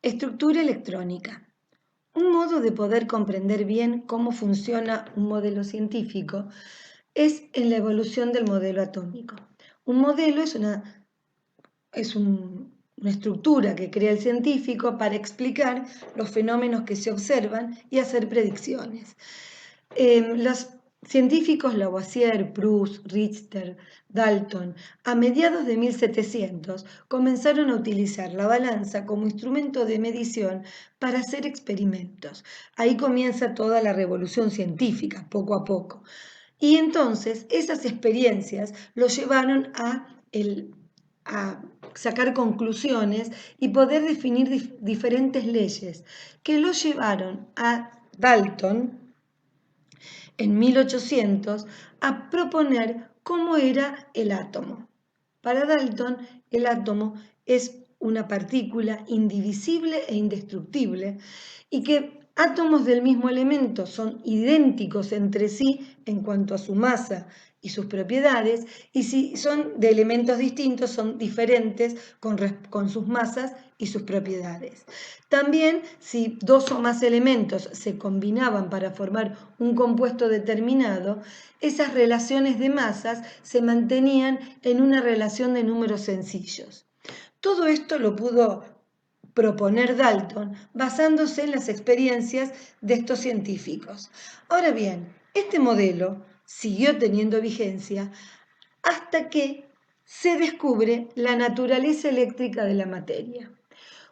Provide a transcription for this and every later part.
Estructura electrónica. Un modo de poder comprender bien cómo funciona un modelo científico es en la evolución del modelo atómico. Un modelo es una estructura que crea el científico para explicar los fenómenos que se observan y hacer predicciones. Los científicos Lavoisier, Proust, Richter, Dalton, a mediados de 1700 comenzaron a utilizar la balanza como instrumento de medición para hacer experimentos. Ahí comienza toda la revolución científica, poco a poco. Y entonces esas experiencias lo llevaron a sacar conclusiones y poder definir diferentes leyes que lo llevaron a Dalton en 1800 a proponer cómo era el átomo. Para Dalton, el átomo es una partícula indivisible e indestructible y que átomos del mismo elemento son idénticos entre sí en cuanto a su masa y sus propiedades, y si son de elementos distintos son diferentes con sus masas y sus propiedades. También, si dos o más elementos se combinaban para formar un compuesto determinado, esas relaciones de masas se mantenían en una relación de números sencillos. Todo esto lo pudo proponer Dalton basándose en las experiencias de estos científicos. Ahora bien, este modelo siguió teniendo vigencia hasta que se descubre la naturaleza eléctrica de la materia.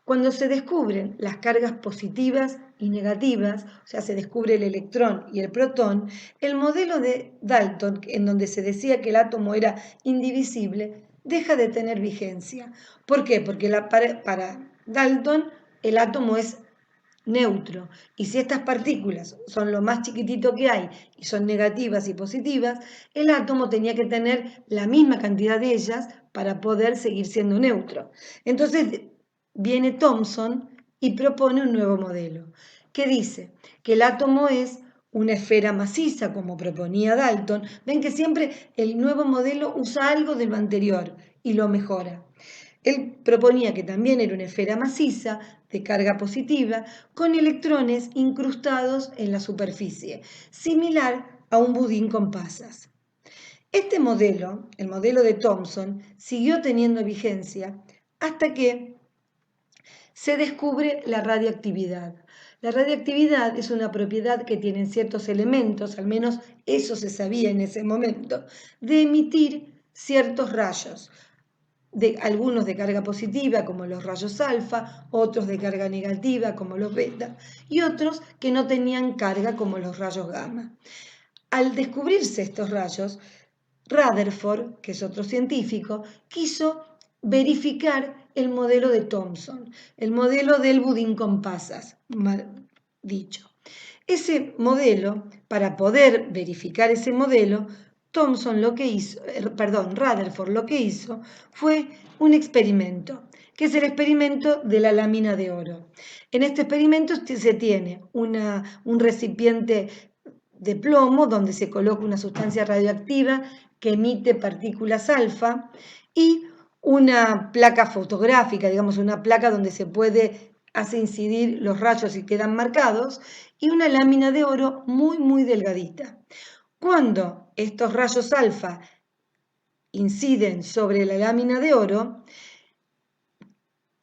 Cuando se descubren las cargas positivas y negativas, o sea, se descubre el electrón y el protón, el modelo de Dalton, en donde se decía que el átomo era indivisible, deja de tener vigencia. ¿Por qué? Porque para Dalton el átomo es neutro, y si estas partículas son lo más chiquitito que hay y son negativas y positivas, el átomo tenía que tener la misma cantidad de ellas para poder seguir siendo neutro. Entonces viene Thomson y propone un nuevo modelo, que dice que el átomo es una esfera maciza, como proponía Dalton. Ven que siempre el nuevo modelo usa algo de lo anterior y lo mejora. Él proponía que también era una esfera maciza, de carga positiva, con electrones incrustados en la superficie, similar a un budín con pasas. Este modelo, el modelo de Thomson, siguió teniendo vigencia hasta que se descubre la radioactividad. La radioactividad es una propiedad que tienen ciertos elementos, al menos eso se sabía en ese momento, de emitir ciertos rayos. Algunos de carga positiva, como los rayos alfa, otros de carga negativa, como los beta, y otros que no tenían carga, como los rayos gamma. Al descubrirse estos rayos, Rutherford, que es otro científico, quiso verificar el modelo de Thomson, el modelo del budín con pasas, mal dicho. Ese modelo, para poder verificar ese modelo, Rutherford lo que hizo fue un experimento, que es el experimento de la lámina de oro. En este experimento se tiene un recipiente de plomo donde se coloca una sustancia radioactiva que emite partículas alfa y una placa fotográfica, digamos una placa donde se hace incidir los rayos y quedan marcados, y una lámina de oro muy, muy delgadita. Cuando estos rayos alfa inciden sobre la lámina de oro,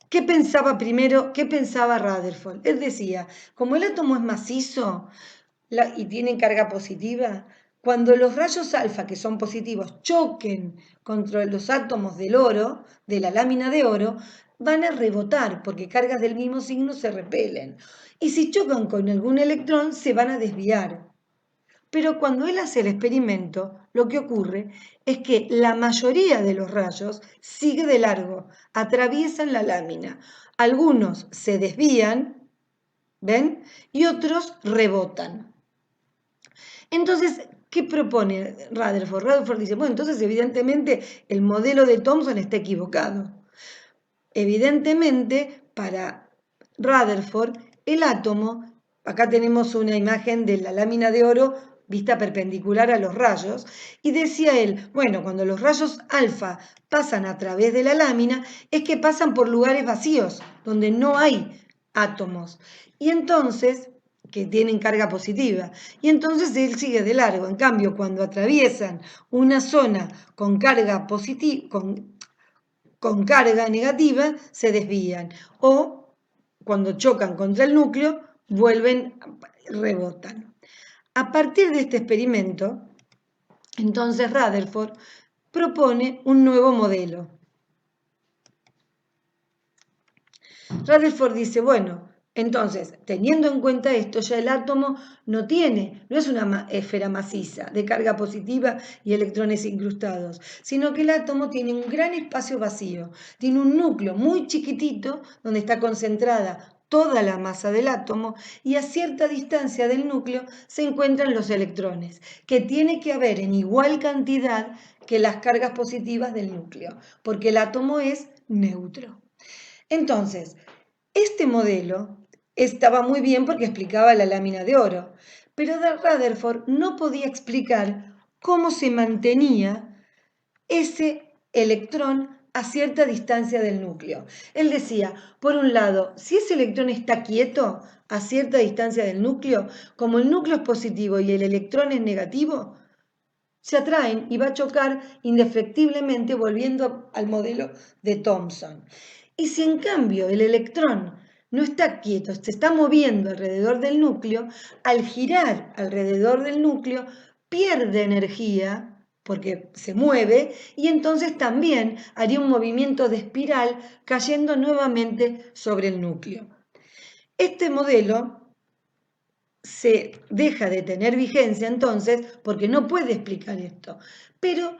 ¿qué pensaba Rutherford? Él decía, como el átomo es macizo y tiene carga positiva, cuando los rayos alfa, que son positivos, choquen contra los átomos del oro, de la lámina de oro, van a rebotar, porque cargas del mismo signo se repelen. Y si chocan con algún electrón, se van a desviar. Pero cuando él hace el experimento, lo que ocurre es que la mayoría de los rayos sigue de largo, atraviesan la lámina. Algunos se desvían, ¿ven? Y otros rebotan. Entonces, ¿qué propone Rutherford? Rutherford dice, bueno, entonces evidentemente el modelo de Thomson está equivocado. Evidentemente, para Rutherford, el átomo, acá tenemos una imagen de la lámina de oro vista perpendicular a los rayos, y decía él, bueno, cuando los rayos alfa pasan a través de la lámina, es que pasan por lugares vacíos, donde no hay átomos. Y entonces, que tienen carga positiva. Y entonces él sigue de largo. En cambio, cuando atraviesan una zona con carga positiva, con carga negativa, se desvían. O cuando chocan contra el núcleo, rebotan. A partir de este experimento, entonces Rutherford propone un nuevo modelo. Rutherford dice, bueno, entonces, teniendo en cuenta esto, ya el átomo no es una esfera maciza de carga positiva y electrones incrustados, sino que el átomo tiene un gran espacio vacío, tiene un núcleo muy chiquitito donde está concentrada toda la masa del átomo y a cierta distancia del núcleo se encuentran los electrones, que tiene que haber en igual cantidad que las cargas positivas del núcleo, porque el átomo es neutro. Entonces, este modelo estaba muy bien porque explicaba la lámina de oro, pero Rutherford no podía explicar cómo se mantenía ese electrón a cierta distancia del núcleo. Él decía, por un lado, si ese electrón está quieto a cierta distancia del núcleo, como el núcleo es positivo y el electrón es negativo, se atraen y va a chocar indefectiblemente volviendo al modelo de Thomson. Y si en cambio el electrón no está quieto, se está moviendo alrededor del núcleo, al girar alrededor del núcleo pierde energía porque se mueve y entonces también haría un movimiento de espiral cayendo nuevamente sobre el núcleo. Este modelo se deja de tener vigencia entonces porque no puede explicar esto, pero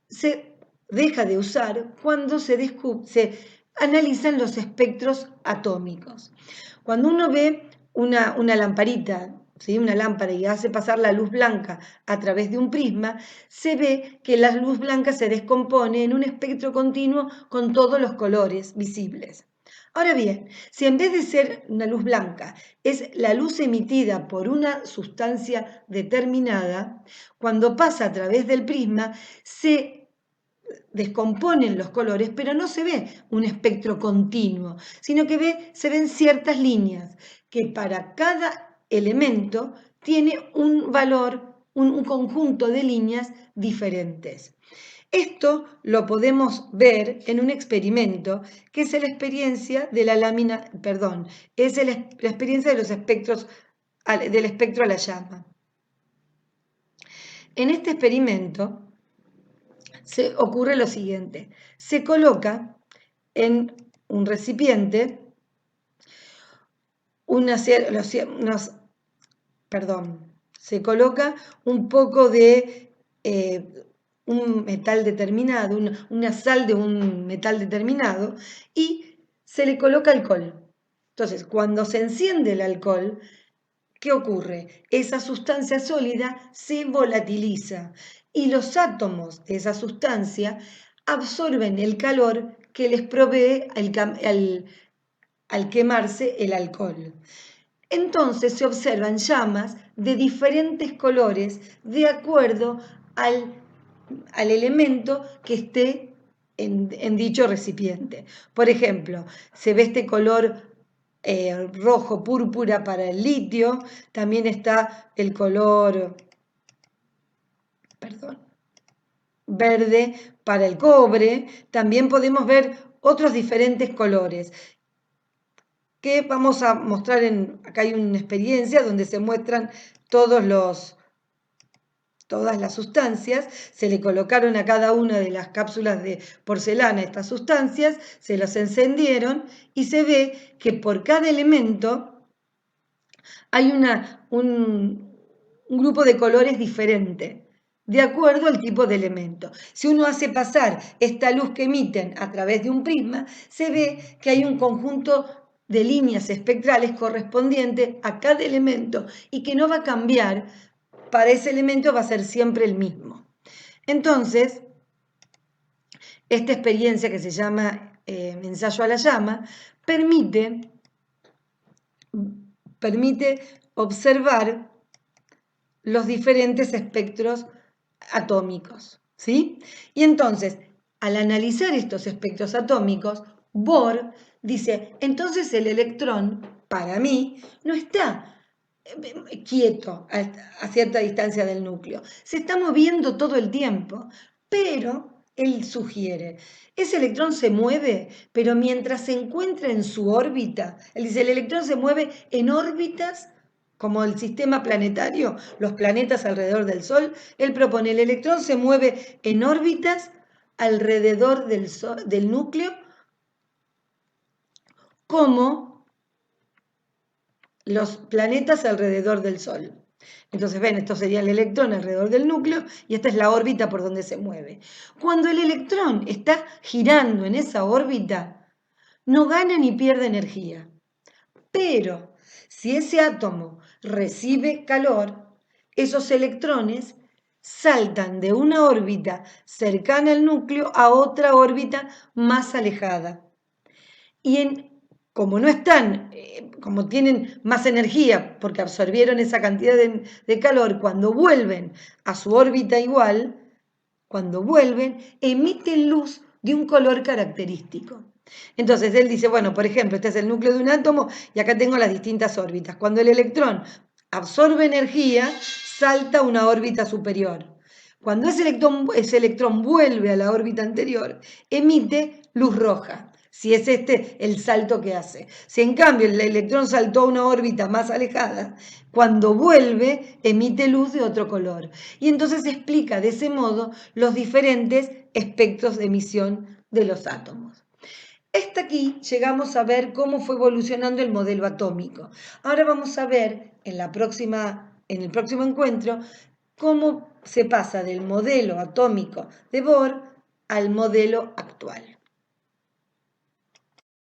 se deja de usar cuando se analizan los espectros atómicos. Cuando uno ve una lamparita, ¿sí? Una lámpara y hace pasar la luz blanca a través de un prisma, se ve que la luz blanca se descompone en un espectro continuo con todos los colores visibles. Ahora bien, si en vez de ser una luz blanca es la luz emitida por una sustancia determinada, cuando pasa a través del prisma se descomponen los colores, pero no se ve un espectro continuo, sino que se ven ciertas líneas que para cada elemento tiene un valor, un conjunto de líneas diferentes. Esto lo podemos ver en un experimento que es la experiencia de la lámina, perdón, es la experiencia de los espectros, del espectro a la llama. En este experimento se ocurre lo siguiente, se coloca en un recipiente se coloca un poco de un metal determinado, una sal de un metal determinado y se le coloca alcohol. Entonces, cuando se enciende el alcohol, ¿qué ocurre? Esa sustancia sólida se volatiliza y los átomos de esa sustancia absorben el calor que les provee al quemarse el alcohol. Entonces se observan llamas de diferentes colores de acuerdo al elemento que esté en dicho recipiente. Por ejemplo, se ve este color rojo púrpura para el litio, también está el color, verde para el cobre, también podemos ver otros diferentes colores que vamos a mostrar acá hay una experiencia donde se muestran todas las sustancias, se le colocaron a cada una de las cápsulas de porcelana estas sustancias, se las encendieron y se ve que por cada elemento hay un grupo de colores diferente, de acuerdo al tipo de elemento. Si uno hace pasar esta luz que emiten a través de un prisma, se ve que hay un conjunto de líneas espectrales correspondiente a cada elemento y que no va a cambiar, para ese elemento va a ser siempre el mismo. Entonces, esta experiencia que se llama ensayo a la llama permite observar los diferentes espectros atómicos, ¿sí? Y entonces, al analizar estos espectros atómicos, Bohr dice, entonces el electrón para mí, no está quieto a cierta distancia del núcleo. Se está moviendo todo el tiempo, pero él sugiere, ese electrón se mueve, pero mientras se encuentra en su órbita, él dice, el electrón se mueve en órbitas como el sistema planetario, los planetas alrededor del Sol. Él propone, el electrón se mueve en órbitas alrededor del núcleo, como los planetas alrededor del Sol. Entonces, ven, esto sería el electrón alrededor del núcleo y esta es la órbita por donde se mueve. Cuando el electrón está girando en esa órbita, no gana ni pierde energía. Pero si ese átomo recibe calor, esos electrones saltan de una órbita cercana al núcleo a otra órbita más alejada. Y como no están, como tienen más energía porque absorbieron esa cantidad de calor, cuando vuelven a su órbita igual, cuando vuelven, emiten luz de un color característico. Entonces él dice, bueno, por ejemplo, este es el núcleo de un átomo y acá tengo las distintas órbitas. Cuando el electrón absorbe energía, salta a una órbita superior. Cuando ese electrón vuelve a la órbita anterior, emite luz roja, si es este el salto que hace. Si en cambio el electrón saltó a una órbita más alejada, cuando vuelve emite luz de otro color. Y entonces explica de ese modo los diferentes espectros de emisión de los átomos. Hasta aquí llegamos a ver cómo fue evolucionando el modelo atómico. Ahora vamos a ver en el próximo encuentro cómo se pasa del modelo atómico de Bohr al modelo actual.